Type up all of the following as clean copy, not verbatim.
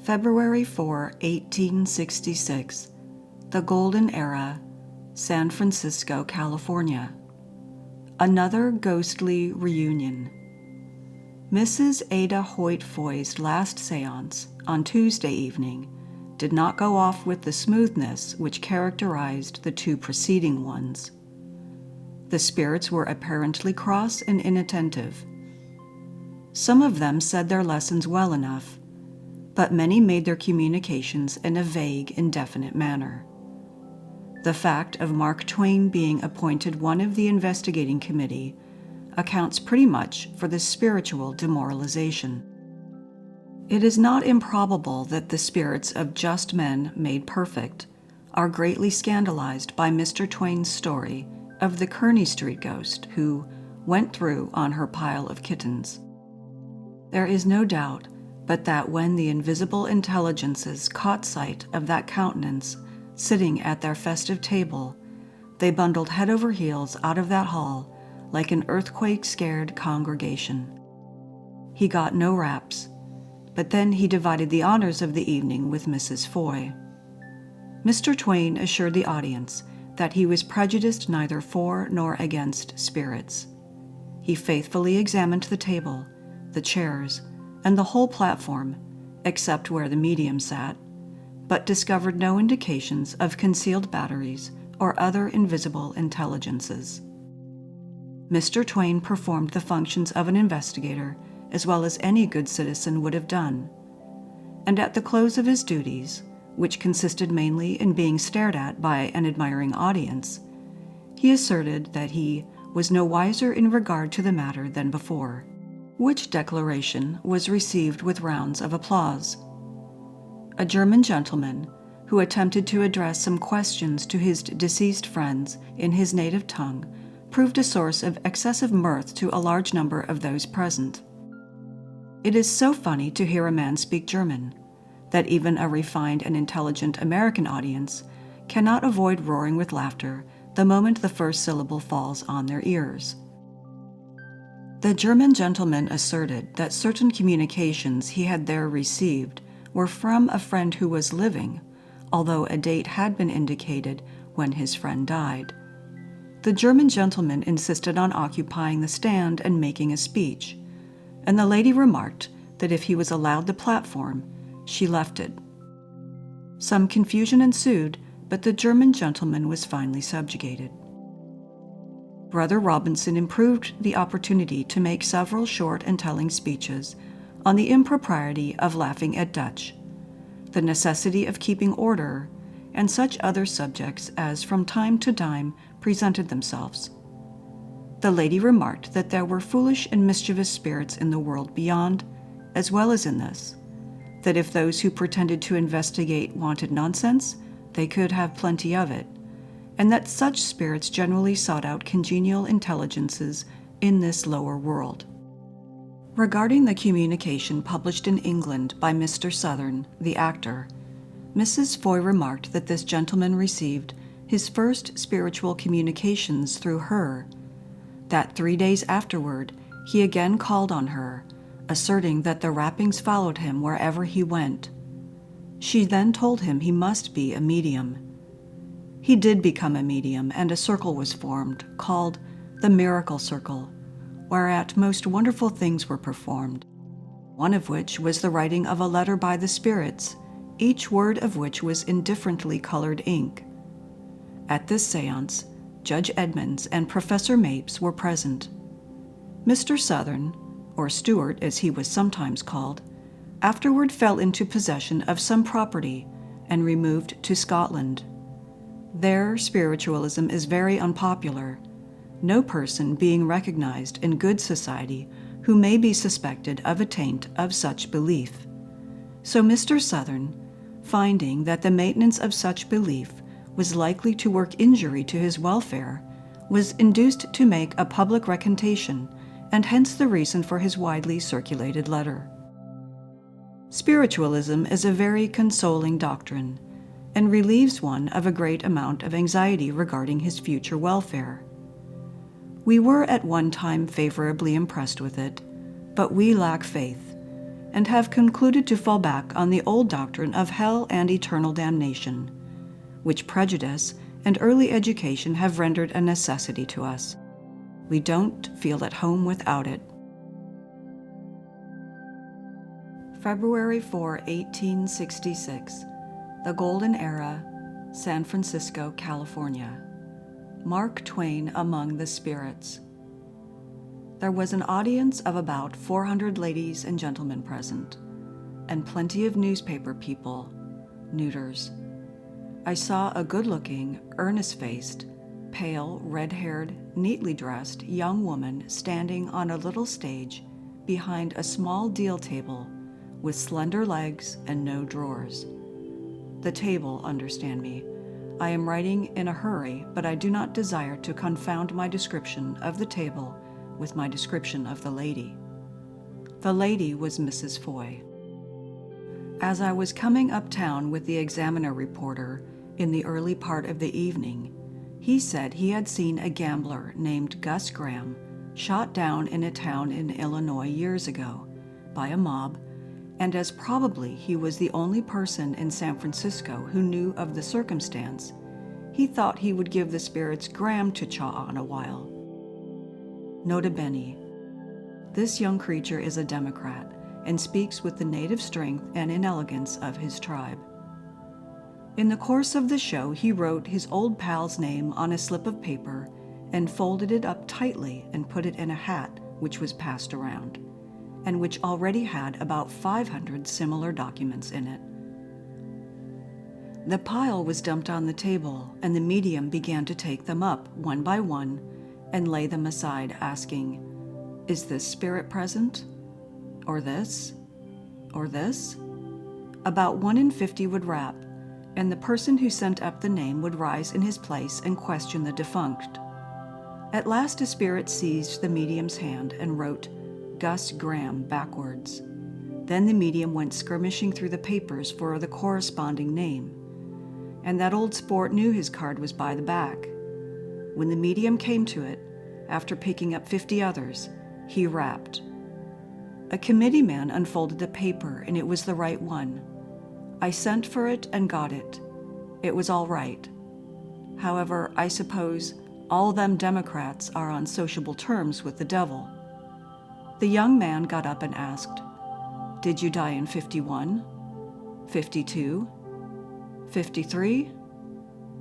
February 4, 1866, The Golden Era, San Francisco, California. Another ghostly reunion. Mrs. Ada Hoyt Foy's last séance, on Tuesday evening, did not go off with the smoothness which characterized the two preceding ones. The spirits were apparently cross and inattentive. Some of them said their lessons well enough, but many made their communications in a vague, indefinite manner. The fact of Mark Twain being appointed one of the investigating committee accounts pretty much for the spiritual demoralization. It is not improbable that the spirits of just men made perfect are greatly scandalized by Mr. Twain's story of the Kearney Street ghost who went through on her pile of kittens. There is no doubt but that when the invisible intelligences caught sight of that countenance sitting at their festive table, they bundled head over heels out of that hall like an earthquake-scared congregation. He got no raps, but then he divided the honors of the evening with Mrs. Foy. Mr. Twain assured the audience that he was prejudiced neither for nor against spirits. He faithfully examined the table, the chairs, and the whole platform, except where the medium sat, but discovered no indications of concealed batteries or other invisible intelligences. Mr. Twain performed the functions of an investigator as well as any good citizen would have done, and at the close of his duties, which consisted mainly in being stared at by an admiring audience, he asserted that he was no wiser in regard to the matter than before, which declaration was received with rounds of applause. A German gentleman, who attempted to address some questions to his deceased friends in his native tongue, proved a source of excessive mirth to a large number of those present. It is so funny to hear a man speak German that even a refined and intelligent American audience cannot avoid roaring with laughter the moment the first syllable falls on their ears. The German gentleman asserted that certain communications he had there received were from a friend who was living, although a date had been indicated when his friend died. The German gentleman insisted on occupying the stand and making a speech, and the lady remarked that if he was allowed the platform, she left it. Some confusion ensued, but the German gentleman was finally subjugated. Brother Robinson improved the opportunity to make several short and telling speeches on the impropriety of laughing at Dutch, the necessity of keeping order, and such other subjects as from time to time presented themselves. The lady remarked that there were foolish and mischievous spirits in the world beyond, as well as in this, that if those who pretended to investigate wanted nonsense, they could have plenty of it, and that such spirits generally sought out congenial intelligences in this lower world. Regarding the communication published in England by Mr. Southern, the actor, Mrs. Foy remarked that this gentleman received his first spiritual communications through her, that 3 days afterward he again called on her, asserting that the rappings followed him wherever he went. She then told him he must be a medium. He did become a medium, and a circle was formed, called the Miracle Circle, whereat most wonderful things were performed, one of which was the writing of a letter by the spirits, each word of which was in differently colored ink. At this séance, Judge Edmonds and Professor Mapes were present. Mr. Southern, or Stewart as he was sometimes called, afterward fell into possession of some property and removed to Scotland. There spiritualism is very unpopular, no person being recognized in good society who may be suspected of a taint of such belief. So Mr. Southern, finding that the maintenance of such belief was likely to work injury to his welfare, was induced to make a public recantation, and hence the reason for his widely circulated letter. Spiritualism is a very consoling doctrine, and relieves one of a great amount of anxiety regarding his future welfare. We were at one time favorably impressed with it, but we lack faith, and have concluded to fall back on the old doctrine of hell and eternal damnation, which prejudice and early education have rendered a necessity to us. We don't feel at home without it. February 4, 1866. The Golden Era, San Francisco, California. Mark Twain among the spirits. There was an audience of about 400 ladies and gentlemen present, and plenty of newspaper people, neuters. I saw a good-looking, earnest-faced, pale, red-haired, neatly dressed young woman standing on a little stage behind a small deal table with slender legs and no drawers. The table, understand me. I am writing in a hurry, but I do not desire to confound my description of the table with my description of the lady. The lady was Mrs. Foy. As I was coming uptown with the Examiner reporter in the early part of the evening, he said he had seen a gambler named Gus Graham shot down in a town in Illinois years ago by a mob, and as probably he was the only person in San Francisco who knew of the circumstance, he thought he would give the spirits Graham to chaw on a while. Nota bene, this young creature is a Democrat and speaks with the native strength and inelegance of his tribe. In the course of the show, he wrote his old pal's name on a slip of paper and folded it up tightly and put it in a hat which was passed around, and which already had about 500 similar documents in it. The pile was dumped on the table, and the medium began to take them up one by one and lay them aside, asking, "Is this spirit present? Or this? Or this?" About 1 in 50 would rap, and the person who sent up the name would rise in his place and question the defunct. At last a spirit seized the medium's hand and wrote Gus Graham backwards. Then the medium went skirmishing through the papers for the corresponding name, and that old sport knew his card was by the back. When the medium came to it, after picking up 50 others, he rapped. A committee man unfolded the paper, and it was the right one. I sent for it and got it. It was all right. However, I suppose all them Democrats are on sociable terms with the devil. The young man got up and asked, "Did you die in 51? 52? 53?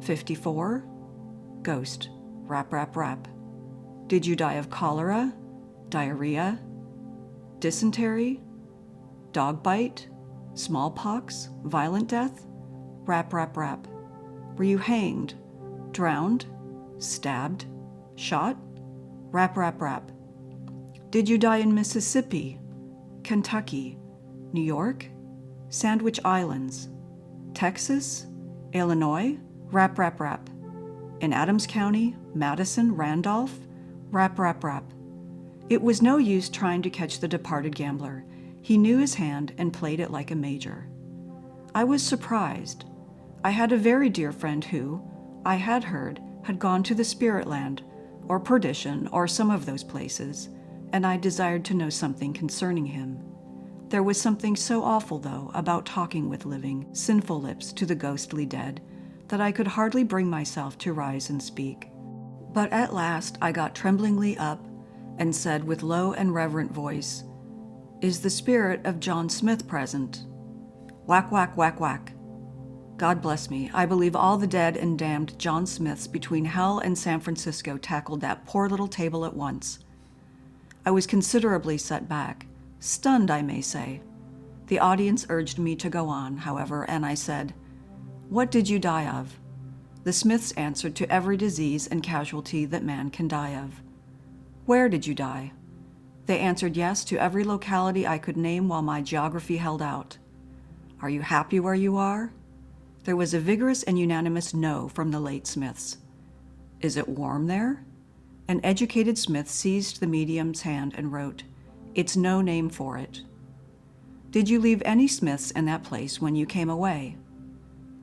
54? Ghost. Rap, rap, rap. Did you die of cholera? Diarrhea? Dysentery? Dog bite? Smallpox? Violent death? Rap, rap, rap. Were you hanged? Drowned? Stabbed? Shot? Rap, rap, rap. Did you die in Mississippi? Kentucky? New York? Sandwich Islands? Texas? Illinois? Rap, rap, rap. In Adams County? Madison? Randolph? Rap, rap, rap. It was no use trying to catch the departed gambler. He knew his hand and played it like a major. I was surprised. I had a very dear friend who, I had heard, had gone to the spirit land, or perdition, or some of those places, and I desired to know something concerning him. There was something so awful, though, about talking with living, sinful lips to the ghostly dead, that I could hardly bring myself to rise and speak. But at last I got tremblingly up and said with low and reverent voice, "Is the spirit of John Smith present?" Whack, whack, whack, whack. God bless me, I believe all the dead and damned John Smiths between hell and San Francisco tackled that poor little table at once. I was considerably set back, stunned, I may say. The audience urged me to go on, however, and I said, "What did you die of?" The Smiths answered to every disease and casualty that man can die of. "Where did you die?" They answered yes to every locality I could name while my geography held out. "Are you happy where you are?" There was a vigorous and unanimous no from the late Smiths. "Is it warm there?" An educated Smith seized the medium's hand and wrote, "It's no name for it." "Did you leave any Smiths in that place when you came away?"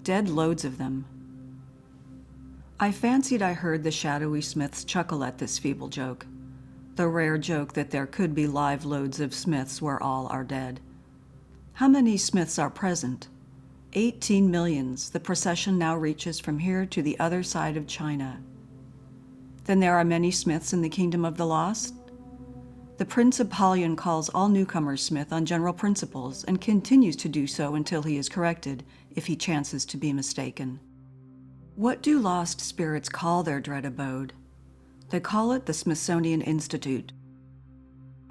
"Dead loads of them." I fancied I heard the shadowy Smiths chuckle at this feeble joke, the rare joke that there could be live loads of Smiths where all are dead. How many Smiths are present? 18 millions. The procession now reaches from here to the other side of China. Then there are many Smiths in the kingdom of the lost? The Prince Apollyon calls all newcomers Smith on general principles and continues to do so until he is corrected, if he chances to be mistaken. What do lost spirits call their dread abode? They call it the Smithsonian Institute.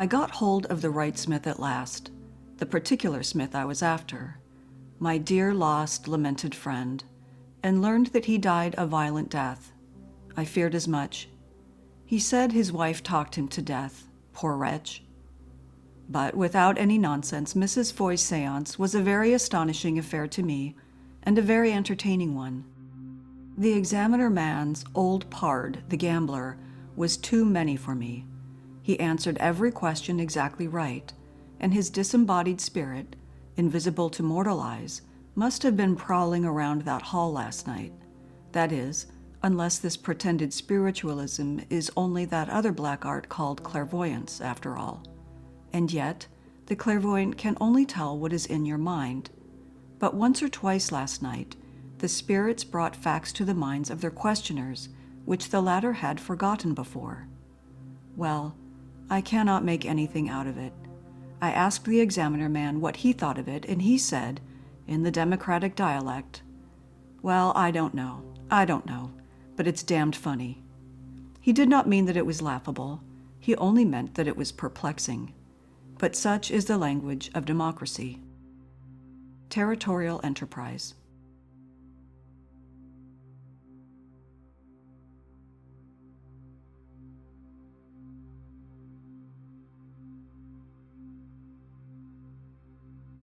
I got hold of the right Smith at last, the particular Smith I was after, my dear lost, lamented friend, and learned that he died a violent death. I feared as much. He said his wife talked him to death, poor wretch. But without any nonsense, Mrs. Foy's seance was a very astonishing affair to me, and a very entertaining one. The examiner man's old pard, the gambler, was too many for me. He answered every question exactly right, and his disembodied spirit, invisible to mortal eyes, must have been prowling around that hall last night. That is, unless this pretended spiritualism is only that other black art called clairvoyance, after all. And yet, the clairvoyant can only tell what is in your mind. But once or twice last night, the spirits brought facts to the minds of their questioners, which the latter had forgotten before. Well, I cannot make anything out of it. I asked the examiner man what he thought of it, and he said, in the democratic dialect, "Well, I don't know, but it's damned funny." He did not mean that it was laughable. He only meant that it was perplexing. But such is the language of democracy. Territorial enterprise.